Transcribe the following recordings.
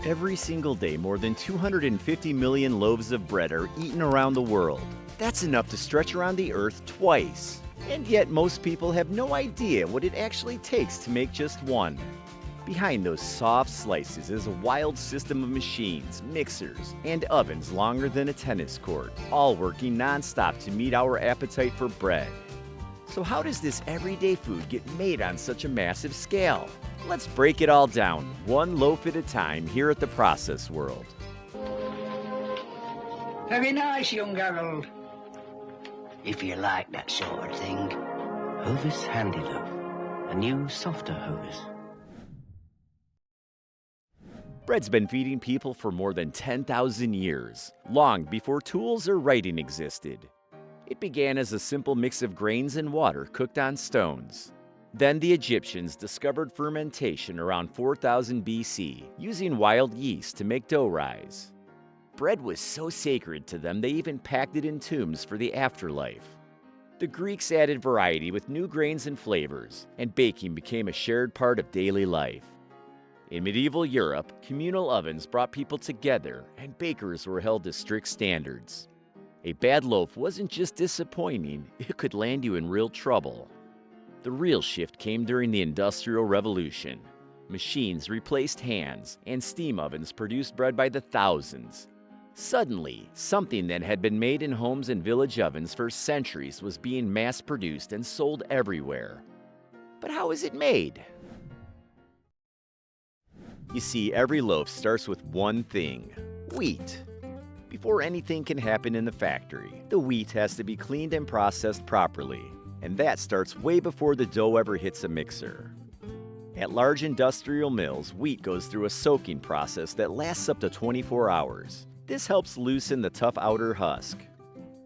Every single day, more than 250 million loaves of bread are eaten around the world. That's enough to stretch around the earth twice. And yet, most people have no idea what it actually takes to make just one. Behind those soft slices is a wild system of machines, mixers, and ovens longer than a tennis court, all working nonstop to meet our appetite for bread. So how does this everyday food get made on such a massive scale? Let's break it all down, one loaf at a time, here at the Process World. Very nice, young Harold. If you like that sort of thing. Hovis Handy Loaf, a new, softer Hovis. Bread's been feeding people for more than 10,000 years, long before tools or writing existed. It began as a simple mix of grains and water cooked on stones. Then the Egyptians discovered fermentation around 4000 BC, using wild yeast to make dough rise. Bread was so sacred to them they even packed it in tombs for the afterlife. The Greeks added variety with new grains and flavors, and baking became a shared part of daily life. In medieval Europe, communal ovens brought people together, and bakers were held to strict standards. A bad loaf wasn't just disappointing, it could land you in real trouble. The real shift came during the Industrial Revolution. Machines replaced hands, and steam ovens produced bread by the thousands. Suddenly, something that had been made in homes and village ovens for centuries was being mass-produced and sold everywhere. But how is it made? You see, every loaf starts with one thing: wheat. Before anything can happen in the factory, the wheat has to be cleaned and processed properly, and that starts way before the dough ever hits a mixer. At large industrial mills, wheat goes through a soaking process that lasts up to 24 hours. This helps loosen the tough outer husk.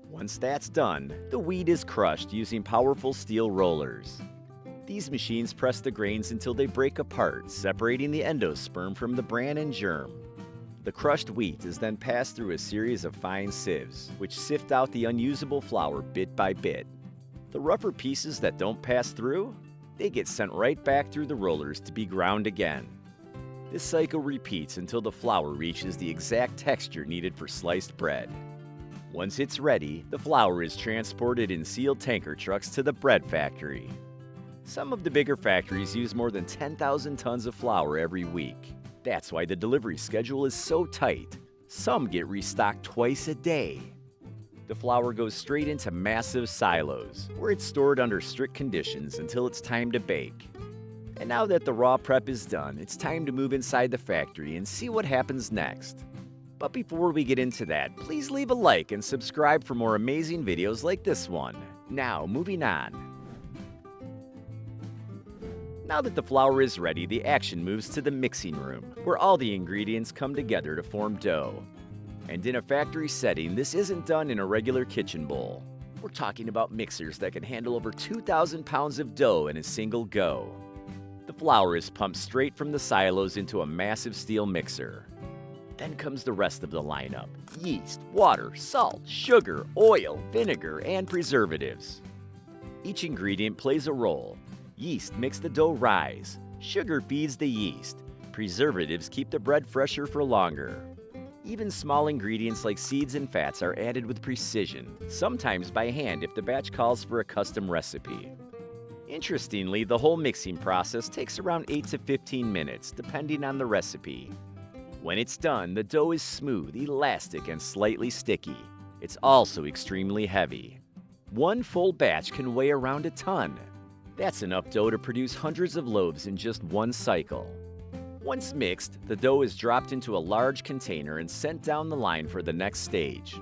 Once that's done, the wheat is crushed using powerful steel rollers. These machines press the grains until they break apart, separating the endosperm from the bran and germ. The crushed wheat is then passed through a series of fine sieves, which sift out the unusable flour bit by bit. The rougher pieces that don't pass through, they get sent right back through the rollers to be ground again. This cycle repeats until the flour reaches the exact texture needed for sliced bread. Once it's ready, the flour is transported in sealed tanker trucks to the bread factory. Some of the bigger factories use more than 10,000 tons of flour every week. That's why the delivery schedule is so tight. Some get restocked twice a day. The flour goes straight into massive silos, where it's stored under strict conditions until it's time to bake. And now that the raw prep is done, it's time to move inside the factory and see what happens next. But before we get into that, please leave a like and subscribe for more amazing videos like this one. Now, moving on. Now that the flour is ready, the action moves to the mixing room, where all the ingredients come together to form dough. And in a factory setting, this isn't done in a regular kitchen bowl. We're talking about mixers that can handle over 2,000 pounds of dough in a single go. The flour is pumped straight from the silos into a massive steel mixer. Then comes the rest of the lineup: yeast, water, salt, sugar, oil, vinegar, and preservatives. Each ingredient plays a role. Yeast makes the dough rise. Sugar feeds the yeast. Preservatives keep the bread fresher for longer. Even small ingredients like seeds and fats are added with precision, sometimes by hand if the batch calls for a custom recipe. Interestingly, the whole mixing process takes around 8 to 15 minutes, depending on the recipe. When it's done, the dough is smooth, elastic, and slightly sticky. It's also extremely heavy. One full batch can weigh around a ton. That's enough dough to produce hundreds of loaves in just one cycle. Once mixed, the dough is dropped into a large container and sent down the line for the next stage.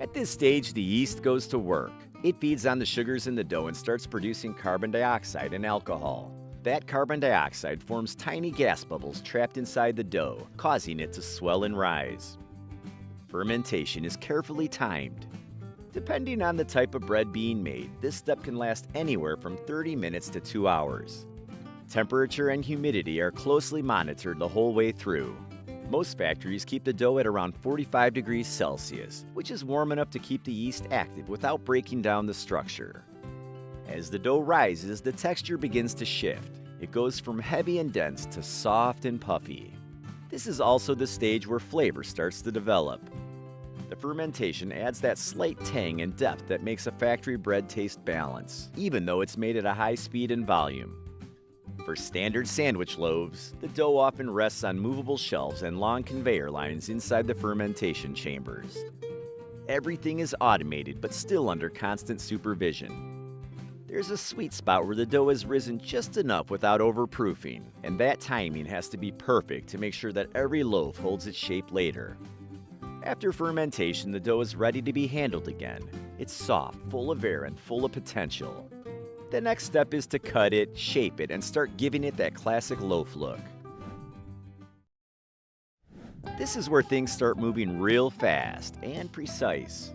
At this stage, the yeast goes to work. It feeds on the sugars in the dough and starts producing carbon dioxide and alcohol. That carbon dioxide forms tiny gas bubbles trapped inside the dough, causing it to swell and rise. Fermentation is carefully timed. Depending on the type of bread being made, this step can last anywhere from 30 minutes to 2 hours. Temperature and humidity are closely monitored the whole way through. Most factories keep the dough at around 45 degrees Celsius, which is warm enough to keep the yeast active without breaking down the structure. As the dough rises, the texture begins to shift. It goes from heavy and dense to soft and puffy. This is also the stage where flavor starts to develop. The fermentation adds that slight tang and depth that makes a factory bread taste balanced, even though it's made at a high speed and volume. For standard sandwich loaves, the dough often rests on movable shelves and long conveyor lines inside the fermentation chambers. Everything is automated but still under constant supervision. There's a sweet spot where the dough has risen just enough without overproofing, and that timing has to be perfect to make sure that every loaf holds its shape later. After fermentation, the dough is ready to be handled again. It's soft, full of air, and full of potential. The next step is to cut it, shape it, and start giving it that classic loaf look. This is where things start moving real fast and precise.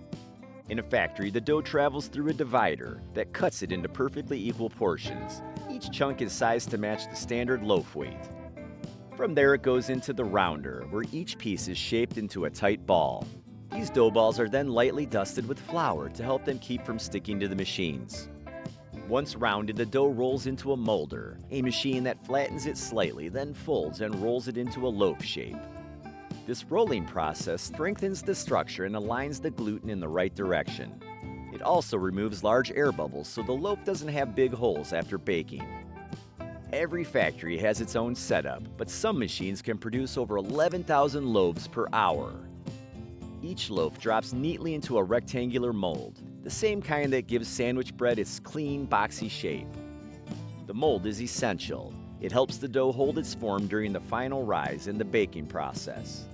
In a factory, the dough travels through a divider that cuts it into perfectly equal portions. Each chunk is sized to match the standard loaf weight. From there, it goes into the rounder, where each piece is shaped into a tight ball. These dough balls are then lightly dusted with flour to help them keep from sticking to the machines. Once rounded, the dough rolls into a molder, a machine that flattens it slightly, then folds and rolls it into a loaf shape. This rolling process strengthens the structure and aligns the gluten in the right direction. It also removes large air bubbles so the loaf doesn't have big holes after baking. Every factory has its own setup, but some machines can produce over 11,000 loaves per hour. Each loaf drops neatly into a rectangular mold, the same kind that gives sandwich bread its clean, boxy shape. The mold is essential. It helps the dough hold its form during the final rise in the baking process.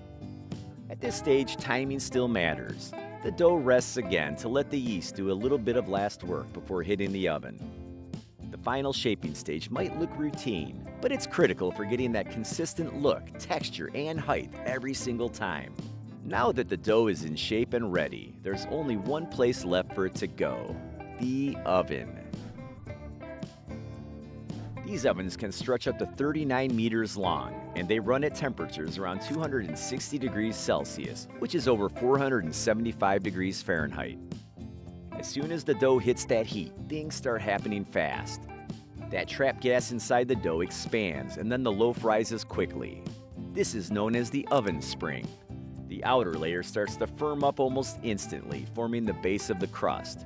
At this stage, timing still matters. The dough rests again to let the yeast do a little bit of last work before hitting the oven. The final shaping stage might look routine, but it's critical for getting that consistent look, texture, and height every single time. Now that the dough is in shape and ready, there's only one place left for it to go: the oven. These ovens can stretch up to 39 meters long, and they run at temperatures around 260 degrees Celsius, which is over 475 degrees Fahrenheit. As soon as the dough hits that heat, things start happening fast. That trapped gas inside the dough expands, and then the loaf rises quickly. This is known as the oven spring. The outer layer starts to firm up almost instantly, forming the base of the crust.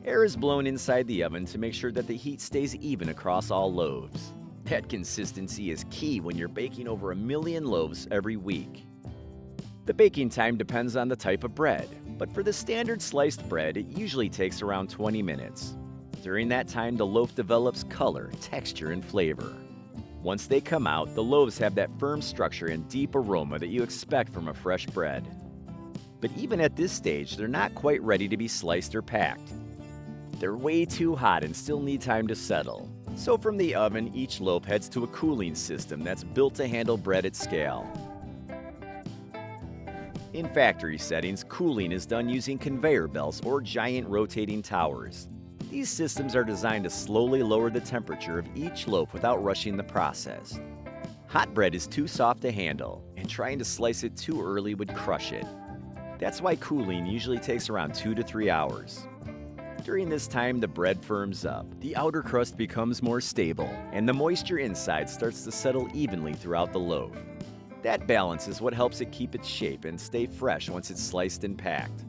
Air is blown inside the oven to make sure that the heat stays even across all loaves. That consistency is key when you're baking over 1 million loaves every week. The baking time depends on the type of bread, but for the standard sliced bread, it usually takes around 20 minutes. During that time, the loaf develops color, texture, and flavor. Once they come out, the loaves have that firm structure and deep aroma that you expect from a fresh bread. But even at this stage, they're not quite ready to be sliced or packed. They're way too hot and still need time to settle. So from the oven, each loaf heads to a cooling system that's built to handle bread at scale. In factory settings, cooling is done using conveyor belts or giant rotating towers. These systems are designed to slowly lower the temperature of each loaf without rushing the process. Hot bread is too soft to handle, and trying to slice it too early would crush it. That's why cooling usually takes around 2 to 3 hours. During this time, the bread firms up, the outer crust becomes more stable, and the moisture inside starts to settle evenly throughout the loaf. That balance is what helps it keep its shape and stay fresh once it's sliced and packed.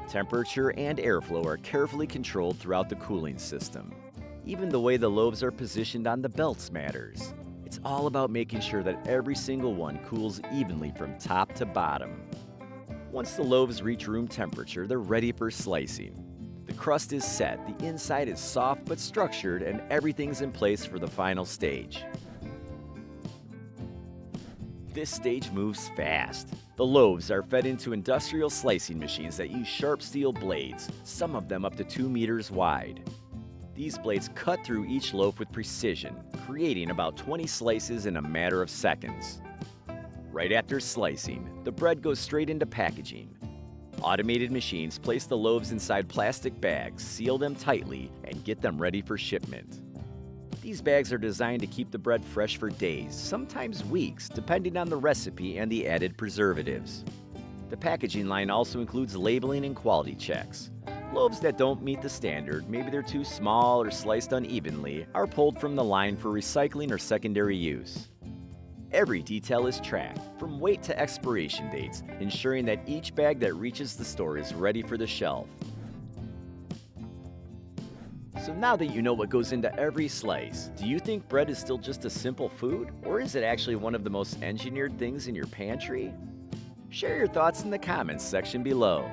Temperature and airflow are carefully controlled throughout the cooling system. Even the way the loaves are positioned on the belts matters. It's all about making sure that every single one cools evenly from top to bottom. Once the loaves reach room temperature, they're ready for slicing. The crust is set, the inside is soft but structured, and everything's in place for the final stage. This stage moves fast. The loaves are fed into industrial slicing machines that use sharp steel blades, some of them up to 2 meters wide. These blades cut through each loaf with precision, creating about 20 slices in a matter of seconds. Right after slicing, the bread goes straight into packaging. Automated machines place the loaves inside plastic bags, seal them tightly, and get them ready for shipment. These bags are designed to keep the bread fresh for days, sometimes weeks, depending on the recipe and the added preservatives. The packaging line also includes labeling and quality checks. Loaves that don't meet the standard, maybe they're too small or sliced unevenly, are pulled from the line for recycling or secondary use. Every detail is tracked, from weight to expiration dates, ensuring that each bag that reaches the store is ready for the shelf. So now that you know what goes into every slice, do you think bread is still just a simple food, or is it actually one of the most engineered things in your pantry? Share your thoughts in the comments section below.